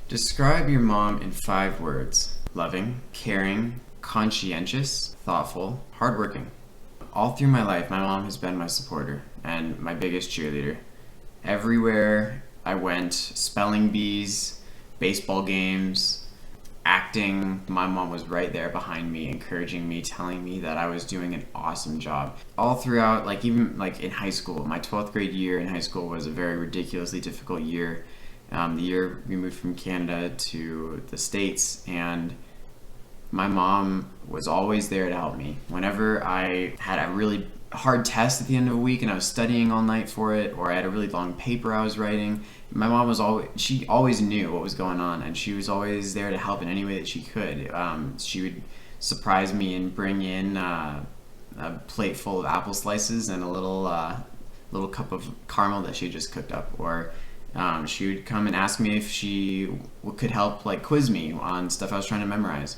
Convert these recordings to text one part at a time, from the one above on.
Describe your mom in 5 words. Loving, caring, conscientious, thoughtful, hardworking. All through my life, my mom has been my supporter and my biggest cheerleader. Everywhere I went, spelling bees, baseball games, acting, my mom was right there behind me, encouraging me, telling me that I was doing an awesome job. All throughout, even in high school, my 12th grade year in high school was a very ridiculously difficult year. The year we moved from Canada to the States, and my mom was always there to help me. Whenever I had a really hard test at the end of a week and I was studying all night for it, or I had a really long paper I was writing, my mom she always knew what was going on, and she was always there to help in any way that she could. She would surprise me and bring in a plate full of apple slices and a little cup of caramel that she just cooked up, or she would come and ask me if she could help quiz me on stuff I was trying to memorize.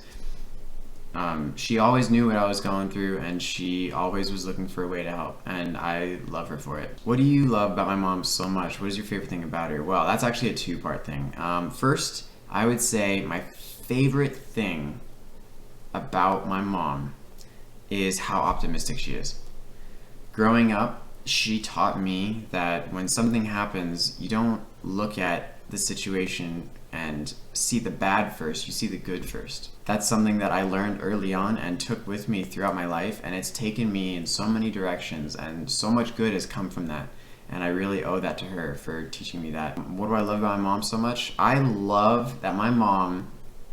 She always knew what I was going through, and she always was looking for a way to help, and I love her for it. What do you love about my mom so much? What is your favorite thing about her? Well, that's actually a two-part thing. First, I would say my favorite thing about my mom is how optimistic she is. Growing up, she taught me that when something happens, you don't look at the situation and see the bad first, you see the good first. That's something that I learned early on and took with me throughout my life, and it's taken me in so many directions, and so much good has come from that. And I really owe that to her for teaching me that. What do I love about my mom so much? I love that my mom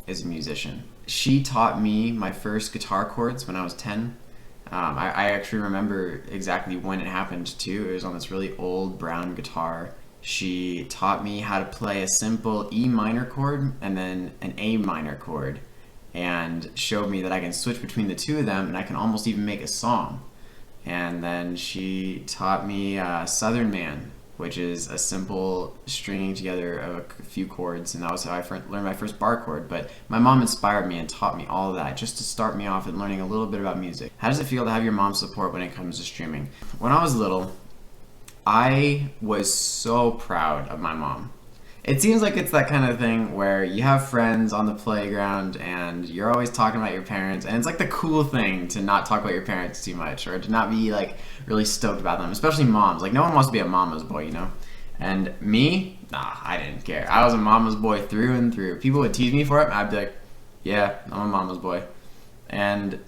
is a musician. She taught me my first guitar chords when I was 10. I actually remember exactly when it happened too. It was on this really old brown guitar. She taught me how to play a simple E minor chord and then an A minor chord, and showed me that I can switch between the two of them, and I can almost even make a song. And then she taught me Southern Man, which is a simple stringing together of a few chords, and that was how I learned my first bar chord. But my mom inspired me and taught me all of that just to start me off in learning a little bit about music. How does it feel to have your mom's support when it comes to streaming? When I was little, I was so proud of my mom. It seems like it's that kind of thing where you have friends on the playground and you're always talking about your parents, and it's like the cool thing to not talk about your parents too much, or to not be really stoked about them, especially moms. No one wants to be a mama's boy, you know? And me, nah, I didn't care. I was a mama's boy through and through. People would tease me for it, and I'd be like, yeah, I'm a mama's boy. And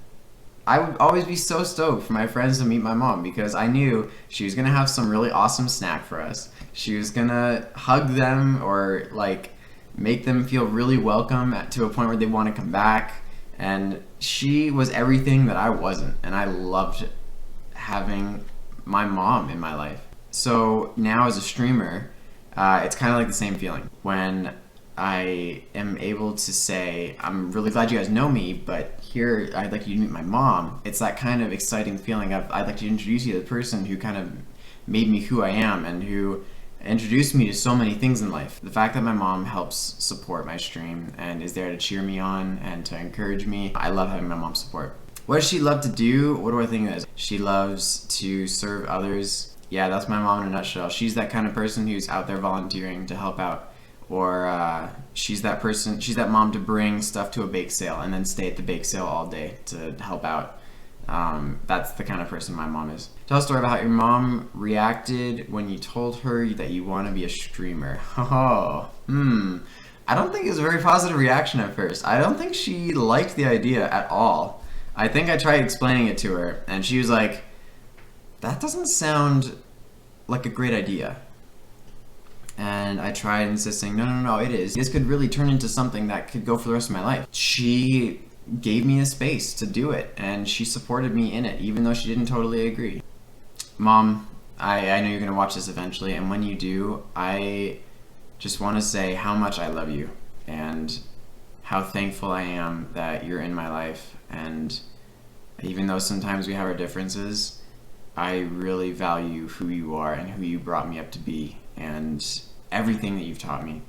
I would always be so stoked for my friends to meet my mom, because I knew she was gonna have some really awesome snack for us. She was gonna hug them, or make them feel really welcome to a point where they want to come back. And she was everything that I wasn't, and I loved having my mom in my life. So now as a streamer, it's kind of like the same feeling. When I am able to say, I'm really glad you guys know me, but here I'd like you to meet my mom. It's that kind of exciting feeling of, I'd like to introduce you to the person who kind of made me who I am, and who introduced me to so many things in life. The fact that my mom helps support my stream and is there to cheer me on and to encourage me, I love having my mom's support. What does she love to do? What do I think it is? She loves to serve others. Yeah, that's my mom in a nutshell. She's that kind of person who's out there volunteering to help out. Or she's that mom to bring stuff to a bake sale and then stay at the bake sale all day to help out. That's the kind of person my mom is. Tell a story about how your mom reacted when you told her that you want to be a streamer. I don't think it was a very positive reaction at first. I don't think she liked the idea at all. I think I tried explaining it to her, and she was like, that doesn't sound like a great idea. And I tried insisting, no, it is. This could really turn into something that could go for the rest of my life. She gave me a space to do it, and she supported me in it, even though she didn't totally agree. Mom, I know you're going to watch this eventually, and when you do, I just want to say how much I love you, and how thankful I am that you're in my life. And even though sometimes we have our differences, I really value who you are and who you brought me up to be, and everything that you've taught me.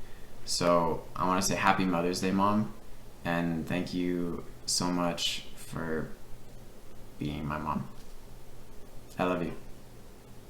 So I want to say Happy Mother's Day, Mom, and thank you so much for being my mom. I love you.